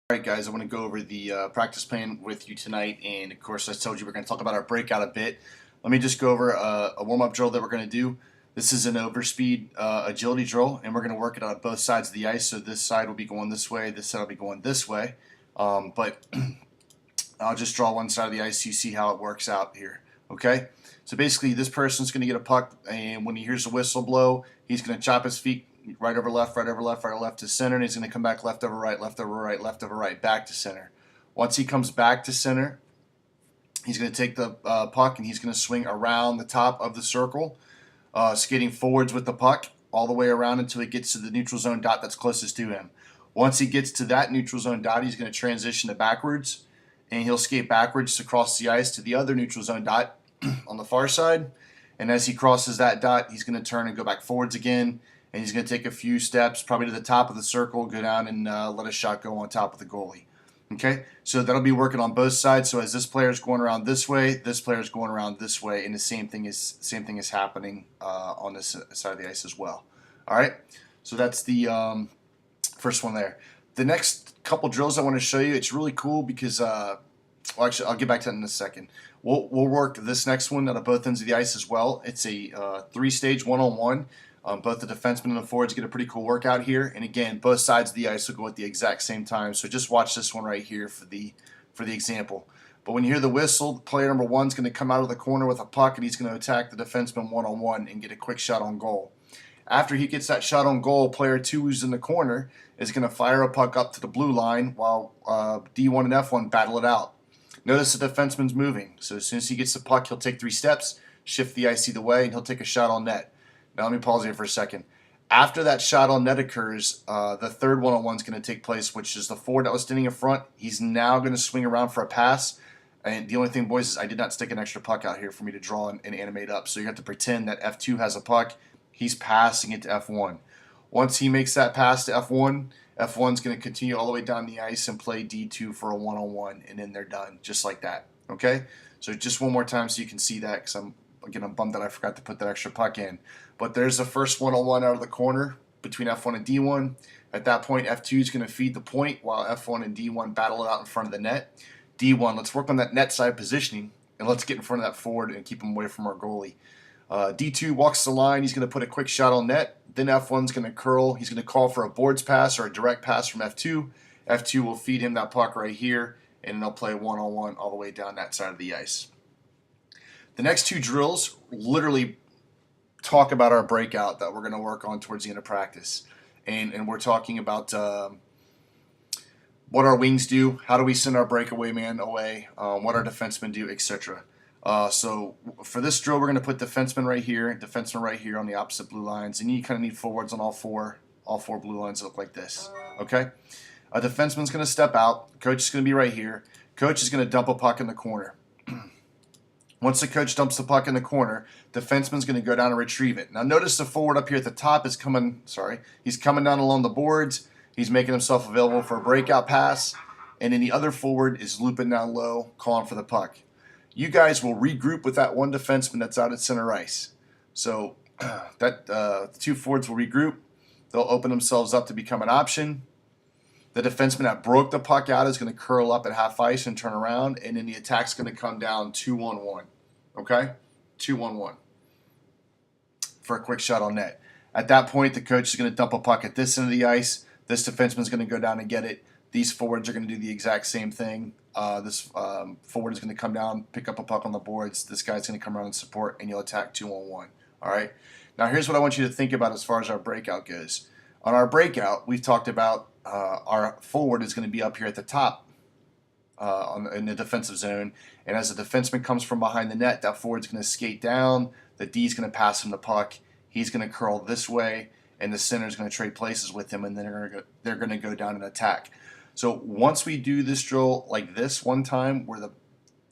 Alright guys, I want to go over the practice plan with you tonight, and of course I told you we're going to talk about our breakout a bit. Let me just go over a warm-up drill that we're going to do. This is an overspeed agility drill, and we're going to work it on both sides of the ice. So this side will be going this way, this side will be going this way, but I'll just draw one side of the ice so you see how it works out here. Okay, so basically this person's going to get a puck, and when he hears the whistle blow, he's going to chop his feet right over left, right over left, right over left to center, and he's going to come back left over right, left over right, left over right, back to center. Once he comes back to center, he's going to take the puck and he's going to swing around the top of the circle, skating forwards with the puck all the way around until he gets to the neutral zone dot that's closest to him. Once he gets to that neutral zone dot, he's going to transition to backwards, and he'll skate backwards across the ice to the other neutral zone dot on the far side. And as he crosses that dot, he's going to turn and go back forwards again. And he's going to take a few steps, probably to the top of the circle, go down and let a shot go on top of the goalie. Okay, so that'll be working on both sides. So as this player is going around this way, this player is going around this way, and the same thing is happening on this side of the ice as well. All right, so that's the first one there. The next couple drills I want to show you, it's really cool because well, actually, I'll get back to that in a second. We'll work this next one out of both ends of the ice as well. It's a three-stage one-on-one. Both the defensemen and the forwards get a pretty cool workout here, and again, both sides of the ice will go at the exact same time. So just watch this one right here for the example. But when you hear the whistle, player number one is going to come out of the corner with a puck, and he's going to attack the defenseman one-on-one and get a quick shot on goal. After he gets that shot on goal, player two who's in the corner is going to fire a puck up to the blue line while D1 and F1 battle it out. Notice the defenseman's moving, so as soon as he gets the puck, he'll take 3 steps, shift the ice either way, and he'll take a shot on net. Now let me pause here for a second. After that shot on net occurs, the third one-on-one is going to take place, which is the forward that was standing in front. He's now going to swing around for a pass. And the only thing, boys, is I did not stick an extra puck out here for me to draw and animate up. So you have to pretend that F2 has a puck. He's passing it to F1. Once he makes that pass to F1, F1's going to continue all the way down the ice and play D2 for a one-on-one, and then they're done, just like that. Okay? So just one more time so you can see that, because I'm bummed that I forgot to put that extra puck in. But there's the first one-on-one out of the corner between F1 and D1. At that point, F2 is going to feed the point while F1 and D1 battle it out in front of the net. D1, let's work on that net side positioning, and let's get in front of that forward and keep him away from our goalie. D2 walks the line. He's going to put a quick shot on net. Then F1's going to curl. He's going to call for a boards pass or a direct pass from F2. F2 will feed him that puck right here, and they'll play one-on-one all the way down that side of the ice. The next two drills literally talk about our breakout that we're going to work on towards the end of practice. And we're talking about what our wings do, how do we send our breakaway man away, what our defensemen do, etc. So for this drill, we're going to put defenseman right here on the opposite blue lines, and you kind of need forwards on all four blue lines that look like this. Okay? A defenseman's going to step out. Coach is going to be right here. Coach is going to dump a puck in the corner. Once the coach dumps the puck in the corner, defenseman's going to go down and retrieve it. Now notice the forward up here at the top is he's coming down along the boards. He's making himself available for a breakout pass. And then the other forward is looping down low, calling for the puck. You guys will regroup with that one defenseman that's out at center ice. So the two forwards will regroup. They'll open themselves up to become an option. The defenseman that broke the puck out is going to curl up at half ice and turn around, and then the attack's going to come down 2-on-1. Okay? 2-on-1 for a quick shot on net. At that point, the coach is going to dump a puck at this end of the ice. This defenseman is going to go down and get it. These forwards are going to do the exact same thing. This forward is going to come down, pick up a puck on the boards. This guy's going to come around and support, and you'll attack 2-on-1. All right? Now, here's what I want you to think about as far as our breakout goes. On our breakout, we've talked about our forward is going to be up here at the top in the defensive zone, and as the defenseman comes from behind the net, that forward's going to skate down. The D is going to pass him the puck. He's going to curl this way, and the center is going to trade places with him, and then they're going to go down and attack. So once we do this drill like this one time, where the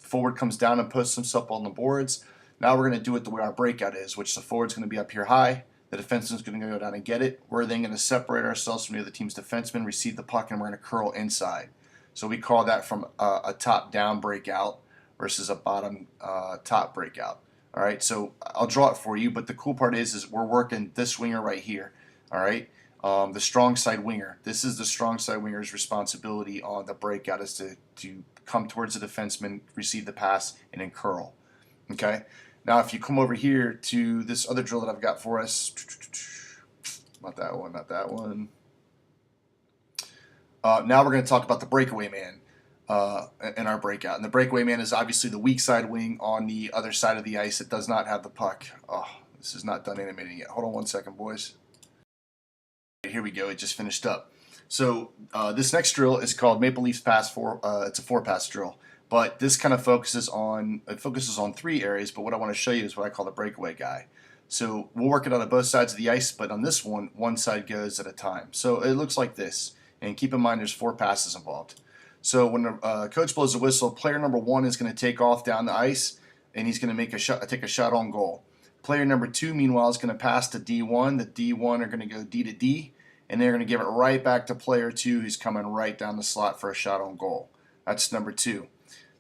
forward comes down and puts himself on the boards, now we're going to do it the way our breakout is, which the forward's going to be up here high. The defenseman's going to go down and get it. We're then going to separate ourselves from the other team's defenseman, receive the puck, and we're going to curl inside. So we call that from a top-down breakout versus a bottom-top breakout. All right, so I'll draw it for you, but the cool part is we're working this winger right here. All right, the strong side winger. This is the strong side winger's responsibility on the breakout, is to come towards the defenseman, receive the pass, and then curl. Okay. Now, if you come over here to this other drill that I've got for us, not that one, not that one. Now we're going to talk about the breakaway man in our breakout. And the breakaway man is obviously the weak side wing on the other side of the ice that does not have the puck. Oh, this is not done animating yet. Hold on 1 second, boys. Here we go. It just finished up. So this next drill is called Maple Leafs Pass 4. It's a 4-pass drill. But this kind of focuses on 3 areas. But what I want to show you is what I call the breakaway guy. So we'll work it out on both sides of the ice, but on this one side goes at a time. So it looks like this. And keep in mind there's 4 passes involved. So when the coach blows the whistle, player number 1 is going to take off down the ice, and he's going to take a shot on goal. Player number 2, meanwhile, is going to pass to D1. The D1 are going to go D to D, and they're going to give it right back to player 2, who's coming right down the slot for a shot on goal. That's number 2.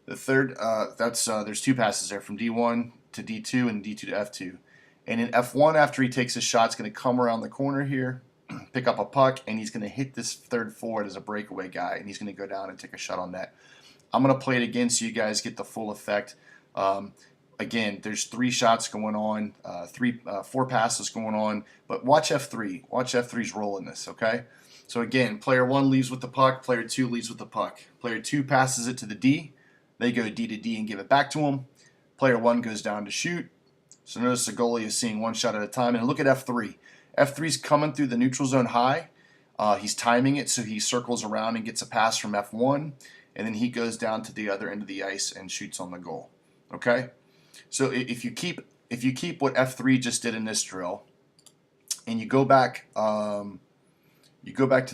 The third, there's 2 passes there, from D1 to D2 and D2 to F2. And in F1, after he takes his shot, it's going to come around the corner here, pick up a puck, and he's going to hit this third forward as a breakaway guy, and he's going to go down and take a shot on net. I'm going to play it again so you guys get the full effect. Again, there's 3 shots going on, 4 passes going on, but watch F3. Watch F3's role in this, okay? So again, player 1 leaves with the puck, player 2 leaves with the puck. Player 2 passes it to the D. They go D to D and give it back to him. Player 1 goes down to shoot. So notice the goalie is seeing 1 shot at a time. And look at F3. F3's coming through the neutral zone high. He's timing it, so he circles around and gets a pass from F1. And then he goes down to the other end of the ice and shoots on the goal. Okay? So if you keep what F3 just did in this drill, and you go back to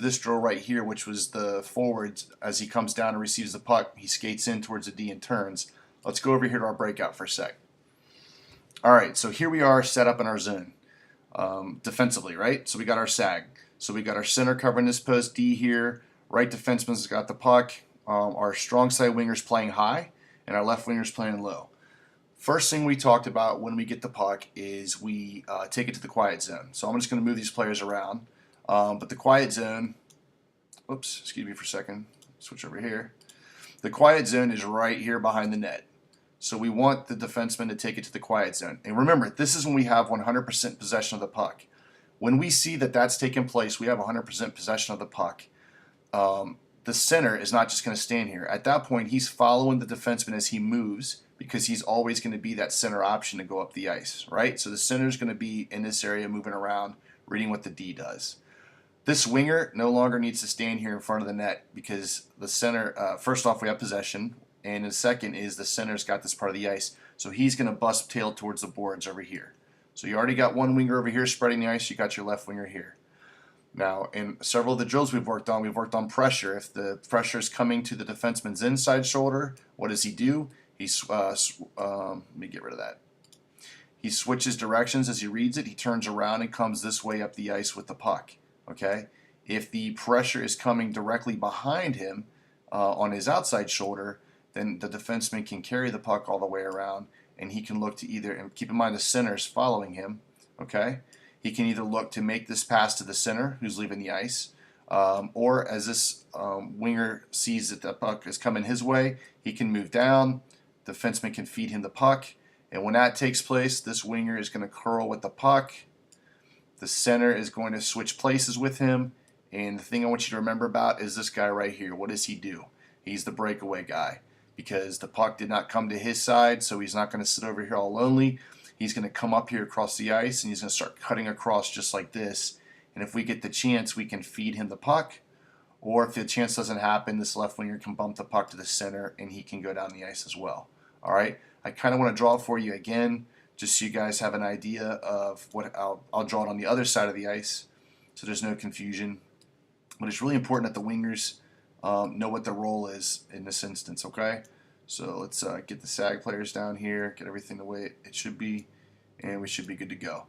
this drill right here, which was the forwards, as he comes down and receives the puck, he skates in towards the D and turns. Let's go over here to our breakout for a sec. All right, so here we are set up in our zone defensively, right? So we got our sag. So we got our center covering this post D here. Right defenseman's got the puck. Our strong side winger's playing high, and our left winger's playing low. First thing we talked about when we get the puck is we take it to the quiet zone. So I'm just going to move these players around. But the quiet zone, oops, excuse me for a second, switch over here. The quiet zone is right here behind the net. So we want the defenseman to take it to the quiet zone. And remember, this is when we have 100% possession of the puck. When we see that that's taking place, we have 100% possession of the puck. The center is not just going to stand here. At that point, he's following the defenseman as he moves, because he's always going to be that center option to go up the ice, right? So the center is going to be in this area moving around, reading what the D does. This winger no longer needs to stand here in front of the net, because the center, first off, we have possession, and the second is the center's got this part of the ice, so he's going to bust tail towards the boards over here. So you already got one winger over here spreading the ice, you got your left winger here. Now, in several of the drills we've worked on pressure. If the pressure is coming to the defenseman's inside shoulder, what does he do? Let me get rid of that. He switches directions as he reads it. He turns around and comes this way up the ice with the puck. Okay. If the pressure is coming directly behind him on his outside shoulder, then the defenseman can carry the puck all the way around, and he can look to either, and keep in mind the center is following him. Okay. He can either look to make this pass to the center, who's leaving the ice, or as this winger sees that the puck is coming his way, he can move down. The defenseman can feed him the puck, and when that takes place, this winger is going to curl with the puck. The center is going to switch places with him, and the thing I want you to remember about is this guy right here. What does he do? He's the breakaway guy, because the puck did not come to his side, so he's not going to sit over here all lonely. He's going to come up here across the ice, and he's going to start cutting across just like this. And if we get the chance, we can feed him the puck. Or if the chance doesn't happen, this left winger can bump the puck to the center, and he can go down the ice as well. All right? I kind of want to draw it for you again, just so you guys have an idea of what I'll draw it on the other side of the ice, so there's no confusion. But it's really important that the wingers know what their role is in this instance, okay? So let's get the SAG players down here, get everything the way it should be, and we should be good to go.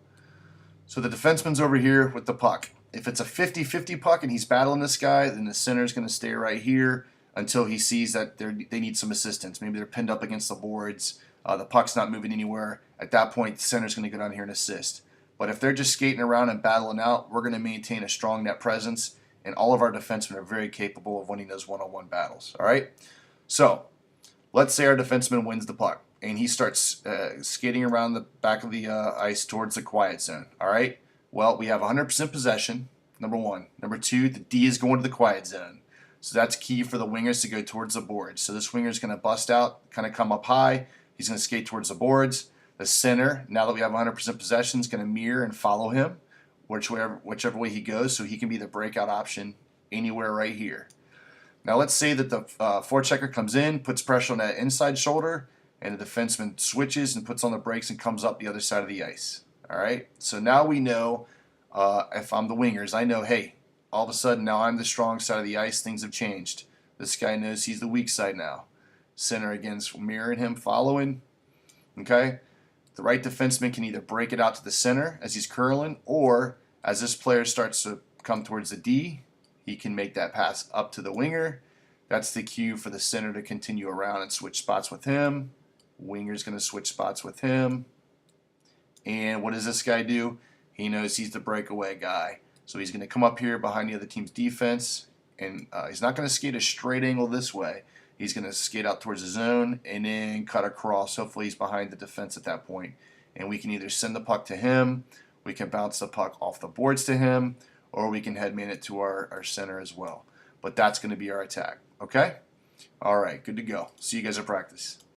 So the defenseman's over here with the puck. If it's a 50-50 puck and he's battling this guy, then the center's going to stay right here until he sees that they need some assistance. Maybe they're pinned up against the boards, the puck's not moving anywhere. At that point, the center's going to go down here and assist. But if they're just skating around and battling out, we're going to maintain a strong net presence, and all of our defensemen are very capable of winning those one-on-one battles. All right? So let's say our defenseman wins the puck, and he starts skating around the back of the ice towards the quiet zone. All right? Well, we have 100% possession, number one. Number two, the D is going to the quiet zone. So that's key for the wingers to go towards the boards. So this winger is going to bust out, kind of come up high. He's going to skate towards the boards. The center, now that we have 100% possession, is going to mirror and follow him, whichever way he goes, so he can be the breakout option anywhere right here. Now let's say that the forechecker comes in, puts pressure on that inside shoulder, and the defenseman switches and puts on the brakes and comes up the other side of the ice. All right? So now we know, if I'm the wingers, I know, hey, all of a sudden now I'm the strong side of the ice. Things have changed. This guy knows he's the weak side now. Center again is mirroring him, following. Okay? The right defenseman can either break it out to the center as he's curling, or as this player starts to come towards the D, he can make that pass up to the winger. That's the cue for the center to continue around and switch spots with him. Winger's going to switch spots with him. And what does this guy do? He knows he's the breakaway guy. So he's going to come up here behind the other team's defense, and he's not going to skate a straight angle this way. He's going to skate out towards the zone and then cut across. Hopefully he's behind the defense at that point. And we can either send the puck to him, we can bounce the puck off the boards to him, or we can headman it to our center as well. But that's going to be our attack. Okay? All right, good to go. See you guys at practice.